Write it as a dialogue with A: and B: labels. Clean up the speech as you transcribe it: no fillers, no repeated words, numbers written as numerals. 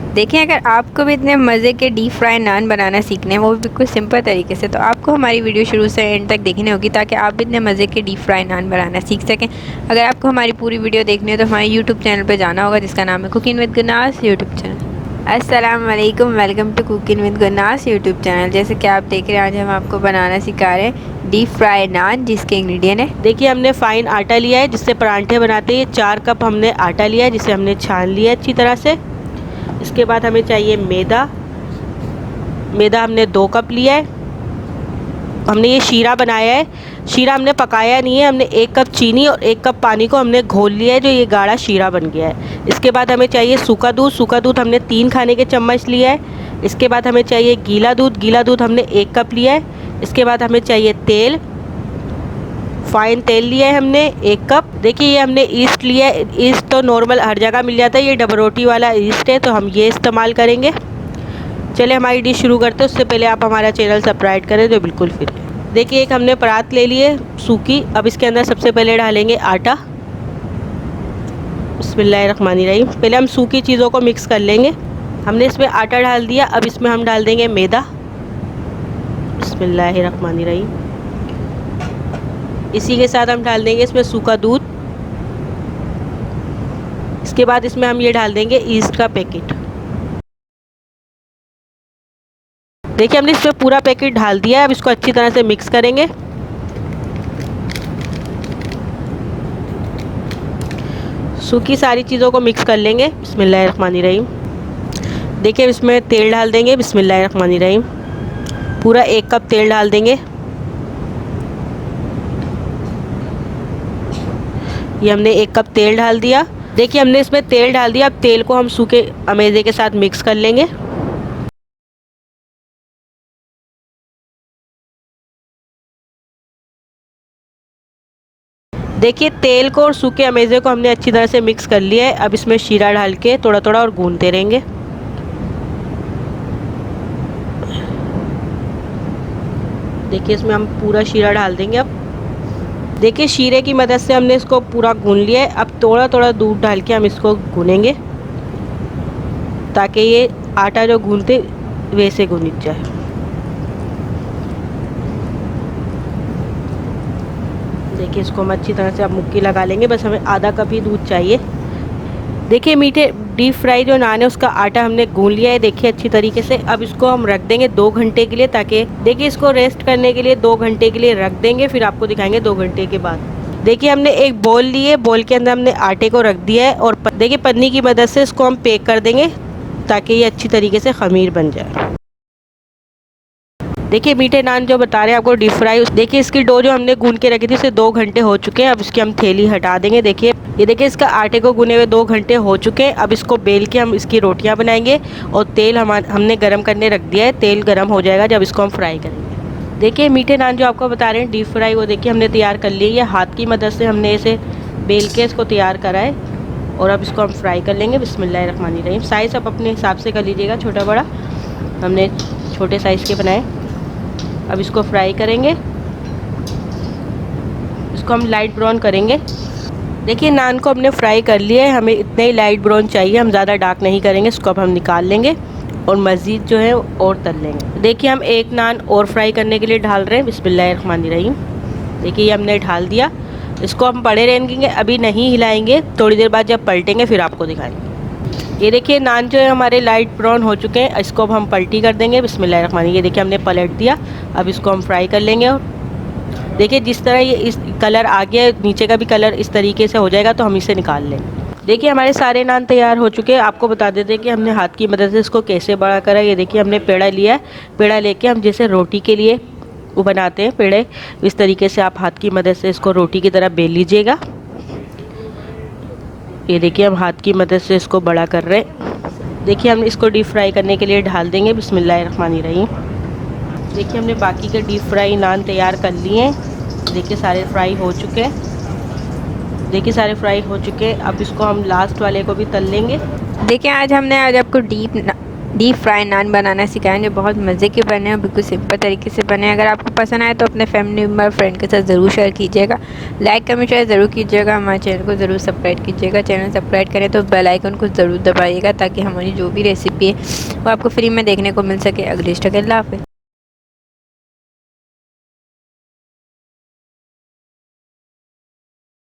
A: देखिए, अगर आपको भी इतने मज़े के डीप फ्राई नान बनाना सीखने हैं, वो भी बिल्कुल सिंपल तरीके से, तो आपको हमारी वीडियो शुरू से एंड तक देखनी होगी ताकि आप भी इतने मज़े के डीप फ्राई नान बनाना सीख सकें। अगर आपको हमारी पूरी वीडियो देखनी है तो हमारे यूट्यूब चैनल पर जाना होगा, जिसका नाम है cooking with Gurnas YouTube channel. अस्सलाम वालेकुम, welcome to cooking with Gurnas YouTube channel. जैसे कि आप देख रहे हैं, आज हम आपको बनाना सिखा रहे हैं डीप फ्राई नान, जिसके इंग्रेडिएंट है।
B: देखिए, हमने फाइन आटा लिया है जिससे परांठे बनाते हैं। 4 कप हमने आटा लिया है जिसे हमने छान लिया है अच्छी तरह से। इसके बाद हमें चाहिए मैदा हमने 2 कप लिया है। हमने ये शीरा बनाया है। शीरा हमने पकाया नहीं है, हमने 1 कप चीनी और 1 कप पानी को हमने घोल लिया है, जो ये गाढ़ा शीरा बन गया है। इसके बाद हमें चाहिए सूखा दूध हमने 3 खाने के चम्मच लिया है। इसके बाद हमें चाहिए गीला दूध हमने 1 कप लिया है। इसके बाद हमें चाहिए तेल, फाइन तेल लिया है हमने 1 कप। देखिए, ये हमने ईस्ट लिया है। ईस्ट तो नॉर्मल हर जगह मिल जाता है, ये डबल रोटी वाला ईस्ट है, तो हम ये इस्तेमाल करेंगे। चलिए हमारी डिश शुरू करते हैं। उससे पहले आप हमारा चैनल सब्सक्राइब करें तो बिल्कुल फ्री है। देखिए, एक हमने परात ले ली है सूखी। अब इसके अंदर सबसे पहले डालेंगे आटा। बिस्मिल्लाहिर्रहमानिर्रहीम। पहले हम सूखी चीज़ों को मिक्स कर लेंगे। हमने इसमें आटा डाल दिया। अब इसमें हम डाल देंगे मैदा। बिस्मिल्लाहिर्रहमानिर्रहीम। इसी के साथ हम डाल देंगे इसमें सूखा दूध। इसके बाद इसमें हम ये डाल देंगे ईस्ट का पैकेट। देखिए, हमने इसमें पूरा पैकेट डाल दिया है। अब इसको अच्छी तरह से मिक्स करेंगे। सूखी सारी चीज़ों को मिक्स कर लेंगे। बिस्मिल्लाहिर्रहमानिर्रहीम। देखिए, इसमें तेल डाल देंगे। बिस्मिल्लाहिर्रहमानिर्रहीम। पूरा 1 कप तेल डाल देंगे। ये हमने 1 कप तेल डाल दिया। देखिए, हमने इसमें तेल डाल दिया। अब तेल को हम सूखे अमेज़े के साथ मिक्स कर लेंगे। देखिए, तेल को और सूखे अमेज़े को हमने अच्छी तरह से मिक्स कर लिया है। अब इसमें शीरा डाल के थोड़ा थोड़ा और गूंथते रहेंगे। देखिए, इसमें हम पूरा शीरा डाल देंगे। अब देखिए, शीरे की मदद से हमने इसको पूरा गूंथ लिया है। अब थोड़ा थोड़ा दूध डाल के हम इसको गूनेंगे ताकि ये आटा जो गूंथते वैसे गूंथ जाए। देखिए, इसको हम अच्छी तरह से अब मुक्की लगा लेंगे। बस हमें आधा कप ही दूध चाहिए। देखिए, मीठे डीप फ्राई जो नान है उसका आटा हमने गूंथ लिया है, देखिए अच्छी तरीके से। अब इसको हम रख देंगे 2 घंटे के लिए, ताकि देखिए इसको रेस्ट करने के लिए 2 घंटे के लिए रख देंगे, फिर आपको दिखाएंगे 2 घंटे के बाद। देखिए, हमने एक बोल ली है, बोल के अंदर हमने आटे को रख दिया है और देखिए पन्नी की मदद से इसको हम पैक कर देंगे ताकि ये अच्छी तरीके से खमीर बन जाए। देखिए, मीठे नान जो बता रहे हैं आपको डीप फ्राई, देखिए इसकी डो जो हमने गूंथ के रखी थी उसे 2 घंटे हो चुके हैं। अब इसकी हम थैली हटा देंगे। देखिए, ये देखिए इसका आटे को गूने हुए 2 घंटे हो चुके हैं। अब इसको बेल के हम इसकी रोटियां बनाएंगे और तेल हमने गर्म करने रख दिया है। तेल गर्म हो जाएगा जब इसको हम फ्राई करेंगे। देखिए, मीठे नान जो आपको बता रहे हैं डीप फ्राई, वो देखिए हमने तैयार कर लिए। ये हाथ की मदद से हमने इसे बेल के इसको तैयार करा है और अब इसको हम फ्राई कर लेंगे। बिस्मिल्लाहिर्रहमानिर्रहीम। साइज़ आप अपने हिसाब से कर लीजिएगा, छोटा बड़ा। हमने छोटे साइज़ के बनाए। अब इसको फ्राई करेंगे। इसको हम लाइट ब्राउन करेंगे। देखिए, नान को हमने फ्राई कर लिया है। हमें इतने ही लाइट ब्राउन चाहिए, हम ज़्यादा डार्क नहीं करेंगे। इसको अब हम निकाल लेंगे और मज़ीद जो है और तल लेंगे। देखिए, हम एक नान और फ्राई करने के लिए डाल रहे हैं। बिस्मिल्लाहिर्रहमानिर्रहीम। देखिए, ये हमने ढाल दिया। इसको हम पड़े रहेंगे, अभी नहीं हिलाएंगे। थोड़ी देर बाद जब पलटेंगे फिर आपको दिखाएंगे। ये देखिए, नान जो है हमारे लाइट ब्राउन हो चुके हैं। इसको अब हम पलटी कर देंगे। बिस्मिल्लाहिर्रहमानिर्रहीम। ये देखिए, हमने पलट दिया। अब इसको हम फ्राई कर लेंगे और देखिए जिस तरह ये इस कलर आ गया, नीचे का भी कलर इस तरीके से हो जाएगा तो हम इसे निकाल लेंगे। देखिए, हमारे सारे नान तैयार हो चुके हैं। आपको बता देते हैं कि हमने हाथ की मदद से इसको कैसे बड़ा करा। ये देखिए, हमने पेड़ा लिया है। पेड़ा लेके हम जैसे रोटी के लिए वो बनाते हैं पेड़े, इस तरीके से आप हाथ की मदद से इसको रोटी की तरह बेल लीजिएगा। ये देखिए, हम हाथ की मदद से इसको बड़ा कर रहे हैं। देखिए, हम इसको डीप फ्राई करने के लिए डाल देंगे। बिस्मिल्लाहिर्रहमानिर्रहीम। देखिए, हमने बाकी के डीप फ्राई नान तैयार कर लिए हैं। देखिए, सारे फ्राई हो चुके हैं। देखिए, सारे फ्राई हो चुके हैं। अब इसको हम लास्ट वाले को भी तल लेंगे।
A: देखिए, आज आपको डीप फ्राई नान बनाना सिखाएं जो बहुत मज़े के बने और बिल्कुल सिंपल तरीके से बने। अगर आपको पसंद आए तो अपने फैमिली मेम्बर फ्रेंड के साथ ज़रूर शेयर कीजिएगा। लाइक कमेंट शेयर ज़रूर कीजिएगा। हमारे चैनल को ज़रूर सब्सक्राइब कीजिएगा। चैनल सब्सक्राइब करें तो बेल आइकन को ज़रूर दबाइएगा ताकि हमारी जो भी रेसिपी है वो आपको फ्री में देखने को मिल सके। अगली स्टेप अल्लाह हाफ़िज़।